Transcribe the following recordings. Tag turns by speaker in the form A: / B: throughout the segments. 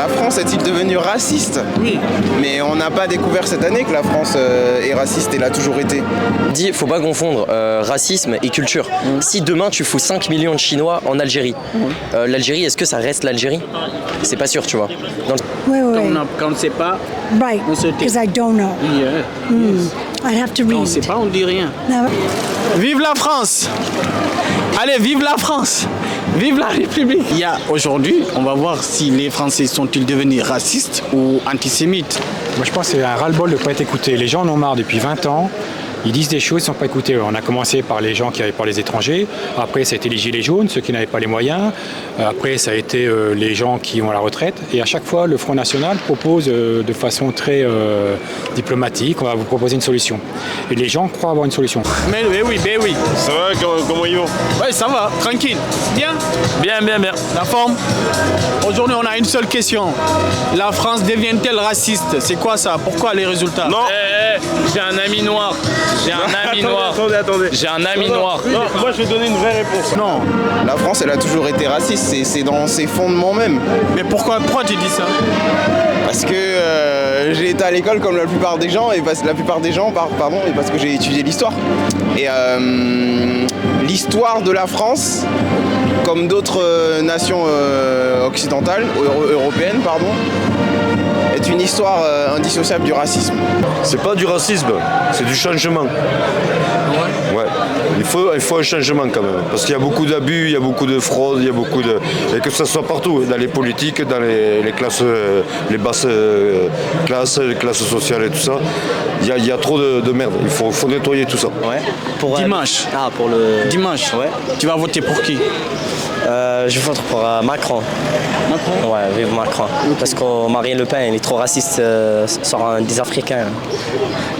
A: La France est-il devenue raciste?
B: Oui.
A: Mais on n'a pas découvert cette année que la France est raciste et l'a toujours été.
C: Faut pas confondre racisme et culture. Si demain tu fous 5 millions de Chinois en Algérie, l'Algérie, est-ce que ça reste l'Algérie? C'est pas sûr, tu vois.
B: Quand on ne sait pas,
D: Right,
B: on se tait.
D: because I don't know. I have to
B: Quand on
D: read.
B: ne sait pas, on ne dit rien.
D: Now,
B: Vive la France! Allez, vive la France! Vive la République! Il y a aujourd'hui, on va voir si les Français sont-ils devenus racistes ou antisémites.
E: Moi je pense que c'est un ras-le-bol de ne pas être écouté. Les gens en ont marre depuis 20 ans. Ils disent des choses, ils ne sont pas écoutés. On a commencé par les gens qui avaient pas les étrangers. Après, ça a été les gilets jaunes, ceux qui n'avaient pas les moyens. Après, ça a été les gens qui ont la retraite. Et à chaque fois, le Front National propose de façon très diplomatique, on va vous proposer une solution. Et les gens croient avoir une solution.
B: Mais oui.
F: Ça va, comment ils vont?
B: Ouais, ça va, tranquille. Bien?
F: Bien.
B: La forme? Aujourd'hui, on a une seule question. La France devient-elle raciste? C'est quoi ça? Pourquoi les résultats?
F: Non.
G: J'ai un ami noir.
F: Attendez.
G: J'ai un ami noir.
F: Non, moi je vais donner une vraie réponse.
B: Non.
A: La France, elle a toujours été raciste, c'est dans ses fondements même.
B: Mais pourquoi tu dis ça?
A: Parce que j'ai été à l'école comme la plupart des gens, et parce que j'ai étudié l'histoire. Et l'histoire de la France, comme d'autres nations occidentales, européennes, pardon, est une histoire indissociable du racisme.
H: C'est pas du racisme, c'est du changement. Ouais. Il faut un changement quand même. Parce qu'il y a beaucoup d'abus, il y a beaucoup de fraude, il y a beaucoup de. Et que ça soit partout, dans les politiques, dans les classes, les basses classes, les classes sociales et tout ça. Il y a trop de merde. Il faut nettoyer tout ça.
C: Ouais. Pour
B: Dimanche.
C: pour le.
B: Dimanche.
C: Ouais.
B: Tu vas voter pour qui?
C: Je vote pour Macron.
B: Macron?
C: Ouais, vive Macron. Parce que Marine Le Pen, il est trop raciste sur des Africains.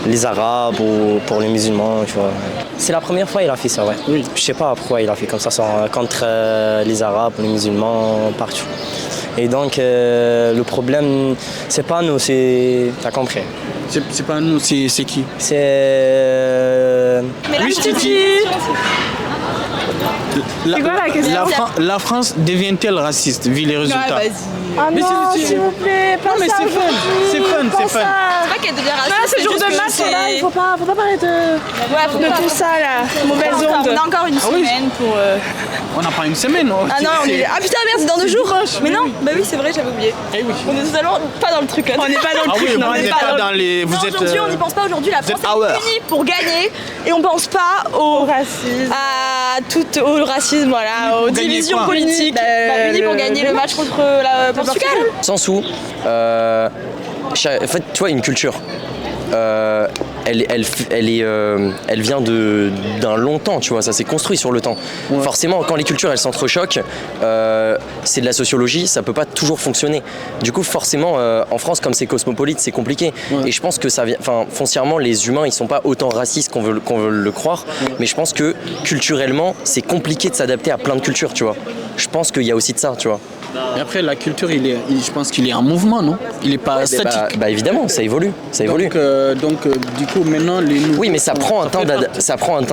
C: Les Arabes ou pour les musulmans, tu vois. C'est la première fois qu'il a fait ça, ouais.
B: Oui.
C: Je sais pas pourquoi il a fait comme ça contre les Arabes, les musulmans, partout. Et donc, le problème, c'est pas nous, c'est... T'as compris?
B: C'est pas nous, c'est qui?
C: C'est...
B: Oui, Titi. La France devient-elle raciste vu les résultats?
I: Ah
B: Mais
I: non,
B: c'est-
I: s'il vous plaît, pas
B: Non, mais
I: ça
B: c'est fun,
I: aujourd'hui,
B: c'est fun,
I: pas
B: c'est fun.
I: ça.
J: C'est pas qu'elle devient raciste.
I: Non, c'est le jour
J: juste
I: de
J: que
I: match,
J: c'est-
I: là, faut pas parler
J: faut
I: de
J: pas.
I: tout ça, là, mauvaise
J: On
I: onde.
J: a encore une
B: oui.
J: semaine pour.
B: On n'a pas une semaine.
J: Ah non, on est. Ah putain, merde, c'est dans 2 jours.
B: dimanche,
J: Mais
B: mais
J: non,
B: oui.
J: bah oui, c'est vrai, j'avais oublié.
B: Eh oui.
J: On est totalement pas dans le truc.
I: On n'est pas dans le
B: Ah oui,
I: truc, non,
B: vous
I: on n'est
B: n'êtes
I: pas
B: pas
I: dans
B: dans les. Vous
J: Non,
B: êtes.
J: aujourd'hui, on n'y pense pas. Aujourd'hui, la France
B: êtes hour.
J: est unie pour gagner et on pense pas au
I: racisme.
J: au racisme, voilà, aux
B: pour gagner
J: divisions
B: quoi?
J: politiques. Unis pour gagner le match contre le Portugal.
C: Sens où, en fait, tu vois, une culture, elle vient d'un long temps, tu vois, ça s'est construit sur le temps. Ouais. Forcément, quand les cultures elles s'entrechoquent, c'est de la sociologie, ça peut pas toujours fonctionner. Du coup, forcément, en France, comme c'est cosmopolite, c'est compliqué. Ouais. Et je pense que ça vient, foncièrement, les humains, ils sont pas autant racistes qu'on veut le croire, mais je pense que culturellement, c'est compliqué de s'adapter à plein de cultures, tu vois. Je pense qu'il y a aussi de ça, tu vois.
B: Et après, la culture, je pense qu'il est en mouvement, non? Il n'est pas statique.
C: Bah évidemment, ça évolue.
B: Donc, du coup, maintenant, les nouveaux...
C: Oui, mais ça prend un temps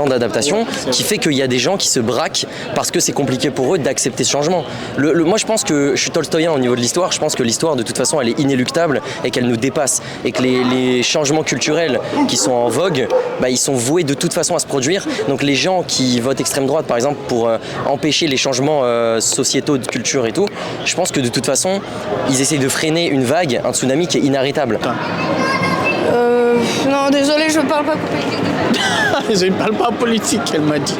C: d'adaptation qui fait qu'il y a des gens qui se braquent parce que c'est compliqué pour eux d'accepter ce changement. Moi, je pense que je suis tolstoïen au niveau de l'histoire. Je pense que l'histoire, de toute façon, elle est inéluctable et qu'elle nous dépasse. Et que les changements culturels qui sont en vogue, bah, ils sont voués de toute façon à se produire. Donc les gens qui votent extrême droite, par exemple, pour empêcher les changements sociétaux de culture et tout, je pense que de toute façon, ils essayent de freiner une vague, un tsunami qui est inarrêtable.
J: Non, désolé, je parle pas politique.
B: Je ne parle pas politique, elle m'a dit.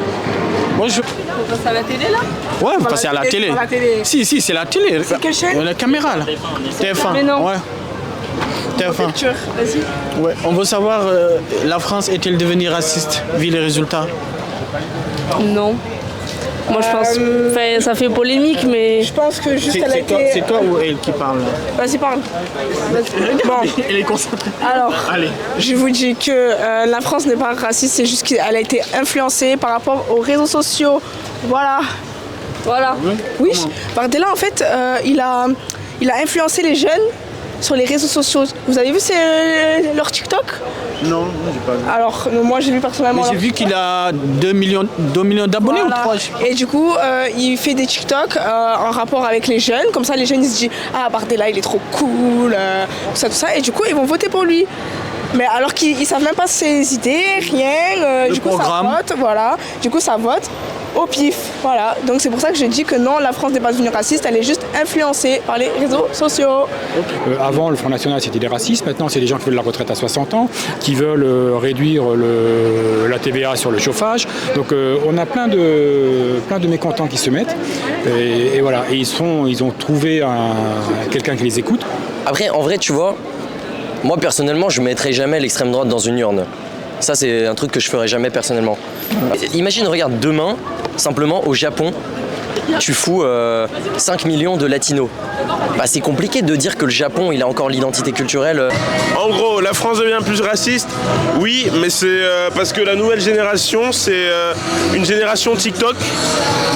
B: Bonjour.
J: On passe à la télé là?
B: Ouais, vous passez à la télé. Si, c'est la télé.
I: C'est quelle chaîne?
B: La caméra là. TF1.
J: Mais non.
B: Ouais. TF1.
I: Vas-y.
B: Ouais. On veut savoir, la France est-elle devenue raciste vu les résultats?
K: Non. Moi je pense, ça fait polémique, mais...
I: Je pense que juste elle a été...
B: C'est toi ou elle qui parle?
I: Vas-y, parle.
B: Bon. Elle est concentrée.
I: Alors,
B: allez.
I: Je vous dis que la France n'est pas raciste, c'est juste qu'elle a été influencée par rapport aux réseaux sociaux. Voilà.
K: Voilà.
I: Oui. Bardella, en fait, il a influencé les jeunes sur les réseaux sociaux. Vous avez vu leur TikTok?
B: Non, j'ai pas vu.
I: Alors, moi j'ai vu personnellement.
B: J'ai vu qu'il a 2 millions d'abonnés
I: Voilà.
B: ou 3.
I: Et du coup, il fait des TikTok en rapport avec les jeunes. Comme ça, les jeunes ils se disent ah Bardella il est trop cool, tout ça. Et du coup, ils vont voter pour lui. Mais alors qu'ils savent même pas ses idées, rien. Du coup,
B: programme.
I: ça vote, voilà. Du coup, ça vote au pif, voilà. Donc c'est pour ça que je dis que non, la France n'est pas devenue raciste, elle est juste influencée par les réseaux sociaux.
E: Avant, le Front National, c'était des racistes. Maintenant, c'est des gens qui veulent la retraite à 60 ans, qui veulent réduire la TVA sur le chauffage. Donc, on a plein de mécontents qui se mettent. Et voilà. Et ils ont trouvé quelqu'un qui les écoute.
C: Après, en vrai, tu vois, moi personnellement, je ne mettrai jamais l'extrême droite dans une urne. Ça, c'est un truc que je ferai jamais personnellement. Imagine, regarde, demain, simplement au Japon, tu fous 5 millions de latinos. Bah, c'est compliqué de dire que le Japon, il a encore l'identité culturelle.
F: En gros, la France devient plus raciste, oui, mais c'est parce que la nouvelle génération, c'est une génération TikTok.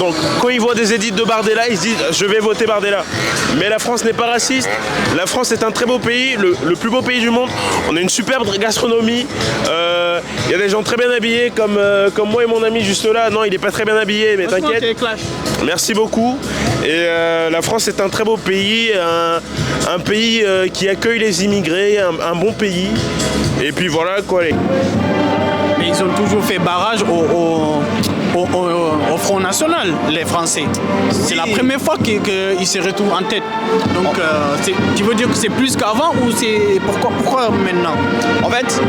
F: Donc, quand ils voient des édits de Bardella, ils se disent « je vais voter Bardella ». Mais la France n'est pas raciste. La France est un très beau pays, le plus beau pays du monde. On a une superbe gastronomie. Il y a des gens très bien habillés, comme moi et mon ami juste là. Non, il n'est pas très bien habillé, mais t'inquiète. Merci beaucoup. Et la France est un très beau pays, un pays qui accueille les immigrés, un bon pays. Et puis voilà quoi.
B: Mais ils ont toujours fait barrage au Front National, les Français. C'est la première fois qu'ils se retrouvent en tête. Donc, tu veux dire que c'est plus qu'avant ou c'est pourquoi maintenant?
A: En fait,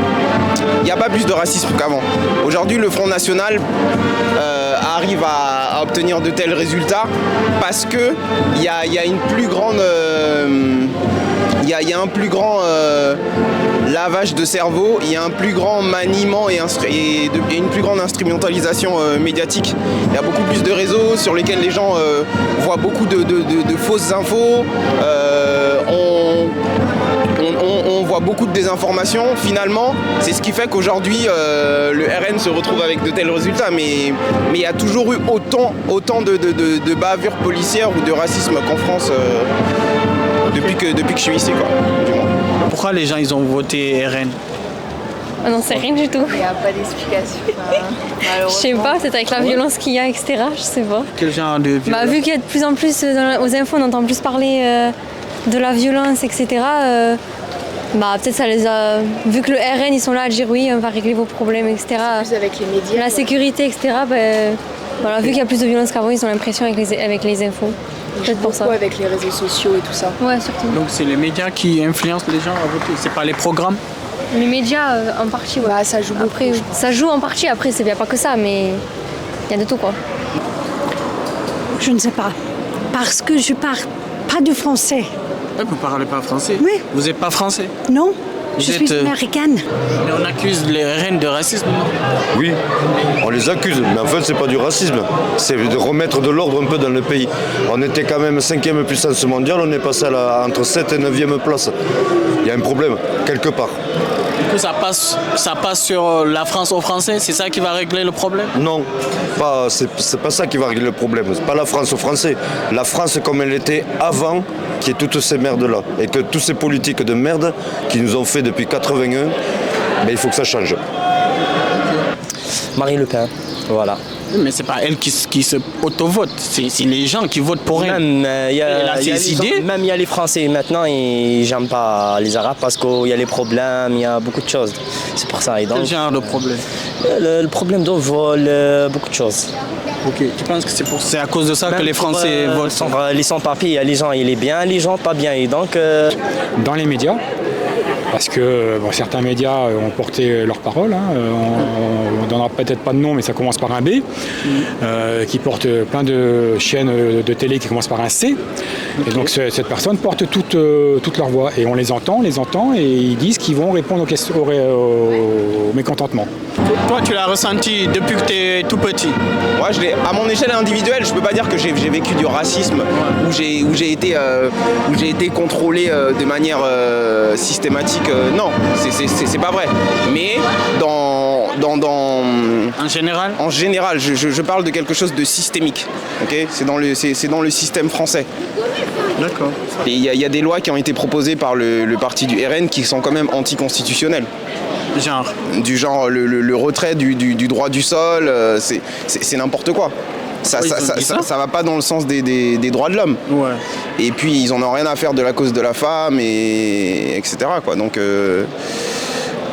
A: il n'y a pas plus de racisme qu'avant. Aujourd'hui, le Front National arrive à obtenir de tels résultats parce que il y a une plus grande, il y a un plus grand lavage de cerveau, il y a un plus grand maniement et une plus grande instrumentalisation médiatique. Il y a beaucoup plus de réseaux sur lesquels les gens voient beaucoup de fausses infos. On voit beaucoup de désinformation. Finalement, c'est ce qui fait qu'aujourd'hui le RN se retrouve avec de tels résultats. Mais il y a toujours eu autant de bavures policières ou de racisme qu'en France depuis que je suis ici, quoi.
B: Pourquoi les gens ils ont voté RN?
J: Ah non, c'est rien du tout.
K: Il n'y a pas d'explication.
J: Je sais pas, peut-être avec la violence qu'il y a, etc. Je sais pas.
B: Quel genre de violence?
J: Bah, vu qu'il y a de plus en plus aux infos, on entend plus parler de la violence, etc. Bah, peut-être ça les a. Vu que le RN ils sont là à dire oui, on va régler vos problèmes, etc.
K: Plus avec les médias.
J: La sécurité, etc. Voilà, vu qu'il y a plus de violence qu'avant, ils ont l'impression avec les infos. Peut-être pour ça.
K: Avec les réseaux sociaux et tout ça.
J: Ouais, surtout.
B: Donc c'est les médias qui influencent les gens à voter, c'est pas les programmes?
J: Les médias, en partie, ouais.
K: Bah, ça joue beaucoup.
J: Après, ça joue en partie, après, c'est bien pas que ça, mais il y a de tout, quoi.
D: Je ne sais pas. Parce que je parle pas du français.
B: Vous ne parlez pas français?
D: Oui.
B: Vous n'êtes pas français?
D: Non,
B: Vous
D: je
B: êtes,
D: suis américaine.
B: Mais on accuse les RN de racisme, non?
H: Oui, on les accuse, mais en fait c'est pas du racisme, c'est de remettre de l'ordre un peu dans le pays. On était quand même 5e puissance mondiale, on est passé entre 7 et 9e place. Il y a un problème, quelque part.
B: Du coup, ça passe sur la France aux Français, c'est ça qui va régler le problème?
H: Non, c'est pas ça qui va régler le problème. C'est pas la France aux Français. La France comme elle était avant, qui est toutes ces merdes-là. Et que tous ces politiques de merde qui nous ont fait depuis 81, ben, il faut que ça change.
C: Marine Le Pen, voilà.
B: Mais c'est pas elle qui se auto-vote, c'est les gens qui votent pour elle.
C: Même il y a les Français maintenant, ils n'aiment pas les Arabes parce qu'il y a les problèmes, il y a beaucoup de choses. C'est pour ça. Et donc,
B: quel genre de problème?
C: Le problème de vol, beaucoup de choses.
B: Ok, tu penses que c'est à cause de ça que les Français votent?
C: Les sans-papiers, les gens il est bien, les gens pas bien. Et donc,
E: Dans les médias, parce que certains médias ont porté leur parole, on ne donnera peut-être pas de nom, mais ça commence par un B, qui porte plein de chaînes de télé qui commencent par un C. Et donc cette personne porte toute leur voix. Et on les entend, et ils disent qu'ils vont répondre aux mécontentements.
B: Toi, tu l'as ressenti depuis que tu es tout petit?
A: Moi, à mon échelle individuelle, je peux pas dire que j'ai vécu du racisme, où j'ai été contrôlé de manière systématique. Non, c'est pas vrai. Mais
B: En général?
A: En général, je parle de quelque chose de systémique. Okay, c'est dans le système français.
B: D'accord.
A: Et il y a des lois qui ont été proposées par le parti du RN qui sont quand même anticonstitutionnelles.
B: Genre
A: Du genre le retrait du droit du sol, c'est n'importe quoi. Ça va pas dans le sens des droits de l'homme.
B: Ouais.
A: Et puis ils en ont rien à faire de la cause de la femme et etc. quoi. Donc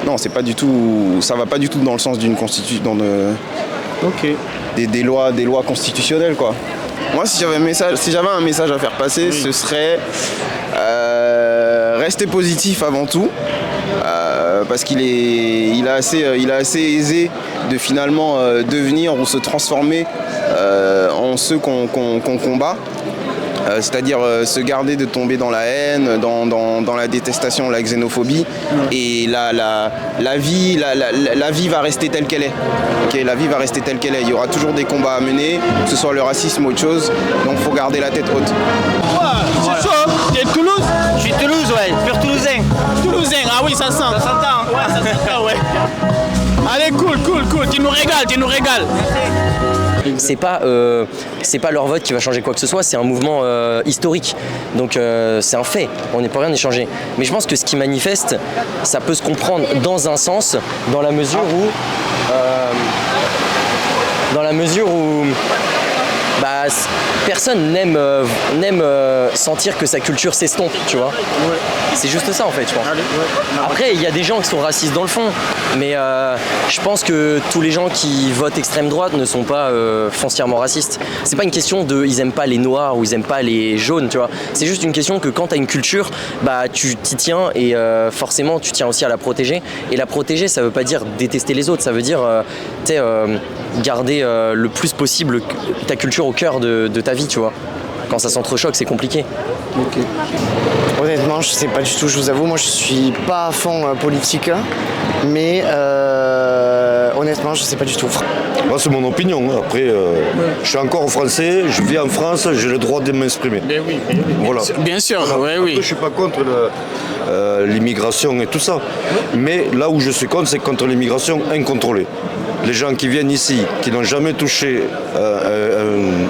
A: non, c'est pas du tout, ça va pas du tout dans le sens d'une constitution, des lois constitutionnelles quoi. Moi, si j'avais un message à faire passer, ce serait rester positif avant tout, parce qu'il est assez aisé de finalement devenir ou se transformer en ceux qu'on combat. C'est-à-dire se garder de tomber dans la haine, dans la détestation, la xénophobie. Et la vie va rester telle qu'elle est. Okay, la vie va rester telle qu'elle est. Il y aura toujours des combats à mener, que ce soit le racisme ou autre chose. Donc il faut garder la tête haute.
B: C'est chaud. Tu es de Toulouse?
L: Je suis de Toulouse, ouais, pur toulousain.
B: Toulousain, ah oui, ça sent.
L: Ça s'entend.
B: Ouais, ça s'entend, ouais. Allez, cool. Tu nous régales.
C: C'est pas leur vote qui va changer quoi que ce soit, c'est un mouvement historique. Donc c'est un fait, on n'est pas rien d'échanger. Mais je pense que ce qui manifeste, ça peut se comprendre dans un sens, dans la mesure où personne n'aime sentir que sa culture s'estompe, tu vois. Ouais. C'est juste ça en fait, je pense. Après, il y a des gens qui sont racistes dans le fond, mais je pense que tous les gens qui votent extrême droite ne sont pas foncièrement racistes. C'est pas une question de ils aiment pas les noirs ou ils aiment pas les jaunes, tu vois. C'est juste une question que quand t'as une culture, tu t'y tiens et forcément tu tiens aussi à la protéger. Et la protéger, ça veut pas dire détester les autres, ça veut dire garder le plus possible ta culture au cœur de ta vie, tu vois. Quand ça s'entrechoque, c'est compliqué.
L: Okay. Honnêtement, je sais pas du tout, je vous avoue, moi je suis pas à fond politique, mais honnêtement, je sais pas du tout.
H: Moi, c'est mon opinion. Après, je suis encore français, je vis en France, j'ai le droit de m'exprimer.
B: Ben oui.
H: Voilà.
B: Bien sûr, oui.
H: Après, je suis pas contre l'immigration et tout ça. Mais là où je suis contre, c'est contre l'immigration incontrôlée. Les gens qui viennent ici, qui n'ont jamais touché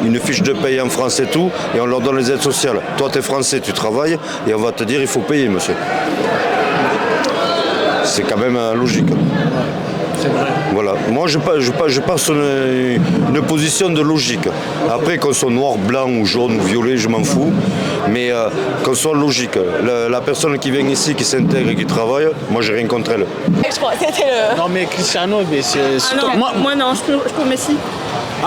H: une fiche de paye en France et tout, et on leur donne les aides sociales. Toi, tu es français, tu travailles, et on va te dire il faut payer, monsieur. C'est quand même logique.
B: C'est vrai.
H: Voilà. Moi, je passe une position de logique. Après, qu'on soit noir, blanc ou jaune ou violet, je m'en fous. Mais qu'on soit logique. La personne qui vient ici, qui s'intègre et qui travaille, moi, j'ai rien contre elle.
B: Non, mais Cristiano, c'est...
K: Moi non, je peux Messi.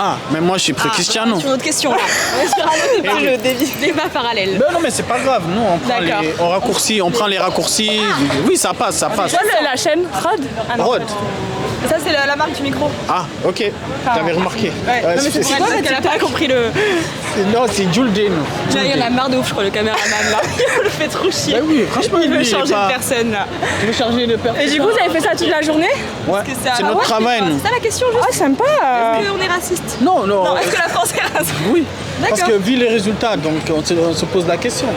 B: Ah, mais moi je suis pris Cristiano.
K: C'est une autre question là. On est sur un autre débat parallèle.
B: Non, mais c'est pas grave. Nous, on prend les raccourcis. Oui, ça passe.
K: Ça, c'est la chaîne Rod.
B: Rod.
K: Ça, c'est la marque du micro.
B: Ah, ok. T'avais remarqué.
K: Ouais. Non, mais c'est quoi qu'elle a pas compris le...
B: Non, c'est Jules Dane.
K: Il a marre de ouf, je crois, le caméraman là. Il le fait trop chier.
B: Bah oui, franchement,
K: il veut changer de personne là.
B: Il veut changer de personne.
K: Et du coup, vous avez fait ça toute la journée?
B: Ouais, c'est notre travail.
K: C'est ça la question, juste.
I: Ah, sympa.
K: Est-ce qu'on est raciste?
B: Non.
K: Est-ce que la France est raciste?
B: Oui. Parce que vu les résultats, donc on se pose la question.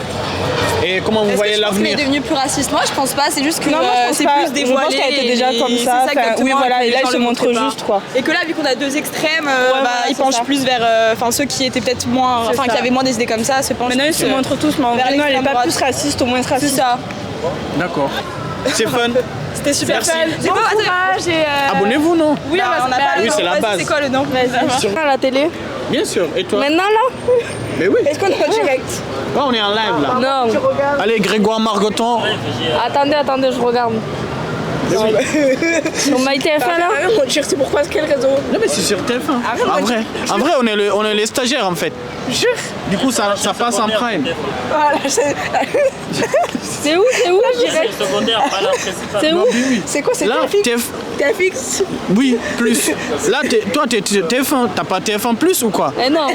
B: Et comment vous voyez l'avenir?
K: Est-ce que est devenu plus raciste? Moi, je pense pas. C'est juste que
I: c'est plus dévoilé. Je pense qu'elle était déjà comme ça. Oui, voilà. Et là, ils se montrent juste, quoi.
K: Et que là, vu qu'on a deux extrêmes, ils penchent plus vers, ceux qui étaient peut-être moins, qui avaient moins des idées comme ça, se penchent.
I: Maintenant, ils se montrent tous, mais en vrai, elle n'est pas plus raciste, au moins raciste.
K: C'est ça.
B: D'accord. C'est fun.
K: C'était super fun.
I: Bon courage et...
B: Abonnez-vous, non?
K: Oui, on n'a pas.
B: Oui, c'est la base.
K: C'est quoi le nom?
I: Sur la télé.
B: Bien sûr. Et toi?
I: Maintenant, là?
B: Mais oui.
I: Est-ce qu'on est en direct?
B: Ouais, on est en live, là.
K: Non.
B: Allez, Grégoire Margoton.
K: Attendez, je regarde. Sur MyTF1 là?
I: C'est pourquoi? Quel réseau?
B: Non, mais c'est sur TF1. En vrai, on est les stagiaires en fait.
I: Jure.
B: Du coup, ça passe en prime.
I: Voilà,
K: c'est où?
L: C'est secondaire, pas la principale.
K: C'est où?
I: C'est quoi? C'est TFX?
B: Oui, plus. Là, toi, t'es TF1. T'as pas TF1 plus ou quoi?
K: Eh non.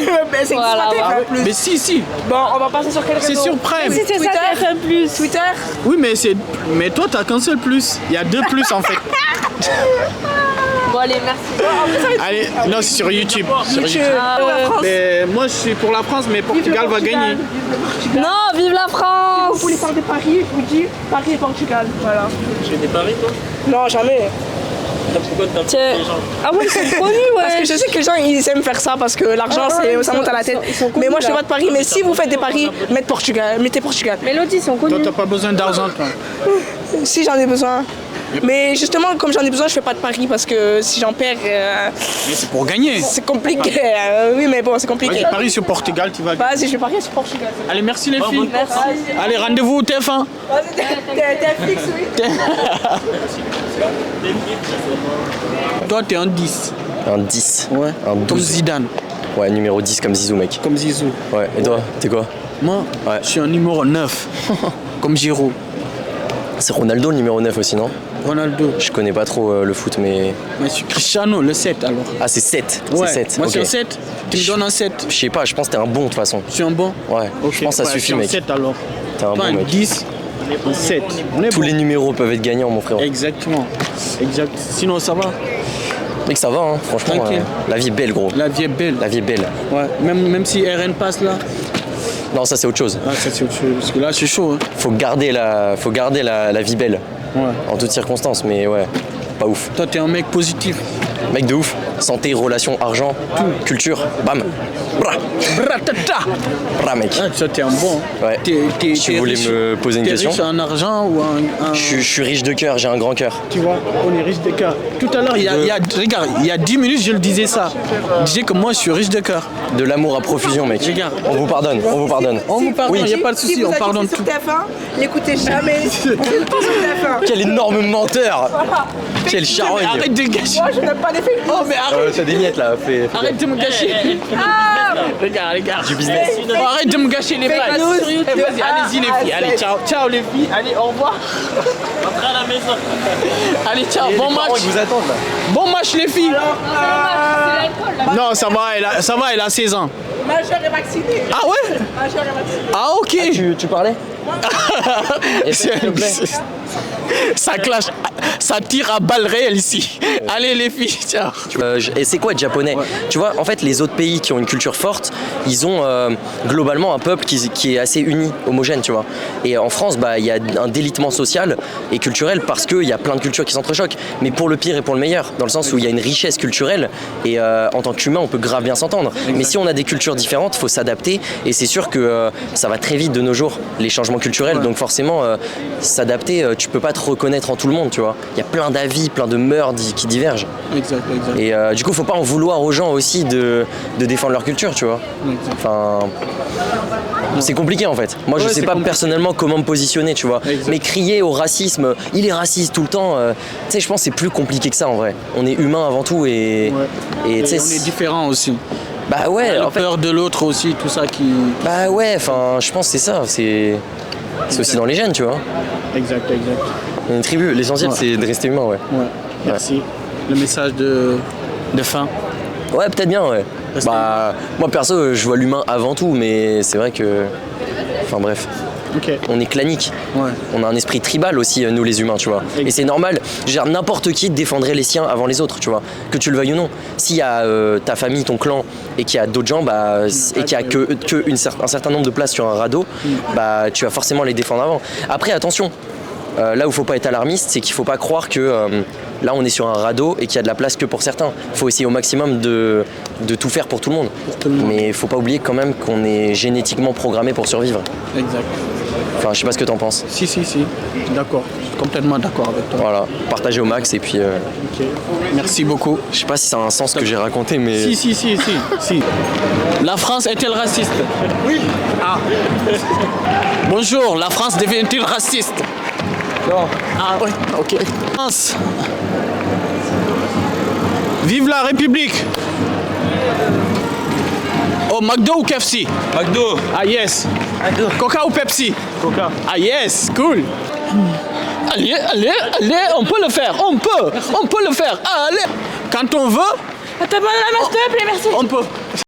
I: C'est pas TF1 plus.
B: Mais si.
I: Bon, on va passer sur quel réseau?
B: C'est sur Prime.
I: Si c'est ça, TF1 plus. Twitter?
B: Oui, mais toi, t'as qu'un seul plus. Il y a deux plus en fait.
K: Bon, allez, merci.
B: Allez, non, c'est sur YouTube.
I: Mais
B: moi, je suis pour la France, mais Portugal va gagner.
K: Non, vive la France!
I: Vous voulez faire des paris? Je vous dis Paris et Portugal. Voilà.
L: Tu fais des paris, toi?
I: Non, jamais.
K: Tiens. Ah ouais, ils sont connus, ouais.
I: Parce que je sais que les gens ils aiment faire ça parce que l'argent ça monte à la tête. Mais moi je fais pas de paris. Mais si vous faites des paris, mettez Portugal.
K: Mélodie, ils sont connus.
B: Toi, t'as pas besoin d'argent, toi.
I: Si j'en ai besoin. Mais justement, comme j'en ai besoin, je fais pas de paris parce que si j'en perds,
B: Mais c'est pour gagner.
I: c'est compliqué. Oui, mais bon, c'est compliqué.
B: Vas-y, parie sur Portugal, tu vas gagner.
I: Vas-y, je vais parier sur Portugal.
B: Allez, merci les filles.
I: Merci.
B: Allez, rendez-vous au TF1.
I: Vas-y, t'es fixe, oui.
B: Toi, t'es un 10.
C: Un 10.
B: Ouais.
C: Un 12.
B: Comme Zidane.
C: Ouais, numéro 10 comme Zizou, mec.
B: Comme Zizou.
C: Ouais, et toi, t'es quoi?
B: Moi,
C: Ouais.
B: je suis un numéro 9. Comme Giroud.
C: C'est Ronaldo le numéro 9 aussi, non?
B: Ronaldo.
C: Je connais pas trop le foot, mais.
B: Moi, je suis Cristiano, le 7 alors.
C: Ah, c'est 7.
B: Ouais.
C: C'est 7.
B: Moi,
C: ok.
B: c'est un 7. Tu me donnes un 7.
C: Je sais pas, je pense que t'es un bon de toute façon.
B: Je suis un bon.
C: Ouais,
B: Ok,
C: je pense que ça
B: ouais,
C: suffit,
B: je suis un
C: mec.
B: 7 alors.
C: T'es un
B: Toi,
C: bon
B: un
C: mec.
B: 10, un 7. On est
C: Tous
B: bon.
C: les numéros peuvent être gagnants, mon frère.
B: Exactement. Exact. Sinon, ça va.
C: Mec, ça va, hein, franchement.
B: Tranquille.
C: La vie est belle, gros.
B: La vie est belle.
C: La vie est belle.
B: Ouais. Même si RN passe là.
C: Non, ça c'est autre chose.
B: Ah, ça c'est autre chose. Parce que là, c'est chaud. Hein.
C: Faut garder la vie belle.
B: Ouais.
C: En toutes circonstances, mais ouais, pas ouf.
B: Toi, t'es un mec positif.
C: Mec de ouf. Santé, relations, argent, culture, bam. Bra.
B: Bratata.
C: Bra, mec.
B: Ah, toi, t'es un bon.
C: Ouais. Tu voulais me poser une question?
B: T'es riche en argent ou en...
C: Je suis riche de cœur, j'ai un grand cœur.
B: Tu vois, on est riche de cœur. Tout à l'heure, regarde, il y a 10 minutes, je le disais ça. Je disais que moi, je suis riche de cœur.
C: De l'amour à profusion, mec.
B: Regarde.
C: On vous pardonne, on vous pardonne.
B: On vous pardonne, il
C: Oui.
B: n'y a pas de souci, on pardonne
I: sur
B: tout.
I: TF1, n'écoutez jamais. Sur TF1.
C: Quel énorme menteur. Quel charogne.
B: Arrête de gâcher.
I: Moi je n'aime pas les films.
B: Oh, mais arrête.
C: T'as des miettes là, fais
B: Arrête de me gâcher. Regarde.
C: du business.
B: Arrête de me gâcher les blagues. Eh, vas-y, allez-y les filles. Allez, ciao. Ciao les filles. Allez, au revoir. Rentrez à la maison. Allez, ciao. Bon match.
C: Ils vous attendent là.
B: Bon match les filles. Non, ça va, elle a 16 ans.
I: Majeur est vacciné.
B: Ah ouais?
I: Majeur est vacciné.
B: Ah ok.
C: Tu parlais?
B: Ça clash, ça tire à balles réelles ici. Allez les filles, ciao.
C: Et c'est quoi être japonais? Tu vois, en fait, les autres pays qui ont une culture forte, ils ont globalement un peuple qui est assez uni, homogène, tu vois. Et en France, bah, il y a un délitement social et culturel parce qu'il y a plein de cultures qui s'entrechoquent. Mais pour le pire et pour le meilleur, dans le sens où il y a une richesse culturelle et en tant qu'humain, on peut grave bien s'entendre. Mais si on a des cultures différentes, il faut s'adapter. Et c'est sûr que ça va très vite de nos jours, les changements culturels. Donc forcément, s'adapter, tu peux pas te reconnaître en tout le monde, tu vois. Il y a plein d'avis, plein de mœurs qui divergent.
B: Exact.
C: Et du coup, faut pas en vouloir aux gens aussi de défendre leur culture, tu vois. Enfin, c'est compliqué en fait. Moi, je sais pas personnellement comment me positionner, tu vois. Mais crier au racisme, il est raciste tout le temps, tu sais, je pense que c'est plus compliqué que ça en vrai. On est humain avant tout et tu sais,
B: on est différents aussi.
C: Bah ouais,
B: la peur de l'autre aussi, tout ça qui...
C: Bah ouais, enfin, je pense que c'est ça, c'est aussi dans les gènes, tu vois.
B: Exact.
C: On est une tribu, l'essentiel c'est de rester humain, ouais.
B: Ouais, merci. Le message de fin.
C: Ouais, peut-être bien, ouais. Bah, moi perso, je vois l'humain avant tout, mais c'est vrai que... Enfin bref.
B: Okay.
C: On est clanique.
B: Ouais.
C: On a un esprit tribal aussi, nous les humains, tu vois. Et c'est normal. Genre, n'importe qui défendrait les siens avant les autres, tu vois. Que tu le veuilles ou non. S'il y a ta famille, ton clan, et qu'il y a d'autres gens, bah, et qu'il y a un certain nombre de places sur un radeau, bah, tu vas forcément les défendre avant. Après, attention. Là où il faut pas être alarmiste, c'est qu'il faut pas croire que là on est sur un radeau et qu'il y a de la place que pour certains. Il faut essayer au maximum de tout faire pour tout le monde. Mais il faut pas oublier quand même qu'on est génétiquement programmé pour survivre.
B: Exact.
C: Enfin, je sais pas ce que t'en penses.
B: Si. D'accord. Complètement d'accord avec toi.
C: Voilà, partagez au max et puis...
B: Ok. Merci beaucoup.
C: Je sais pas si ça a un sens ce que j'ai raconté, mais...
B: Si. La France est-elle raciste? Oui. Ah. Bonjour, la France devient-elle raciste? Non. Ah oui, ok. France. Vive la République. Oh, McDo ou KFC?
F: McDo.
B: Ah yes. Coca ou Pepsi? Coca. Ah yes, cool. Allez, on peut le faire, on peut le faire, allez. Quand on veut.
K: Attends, s'il te plaît, merci.
B: On peut.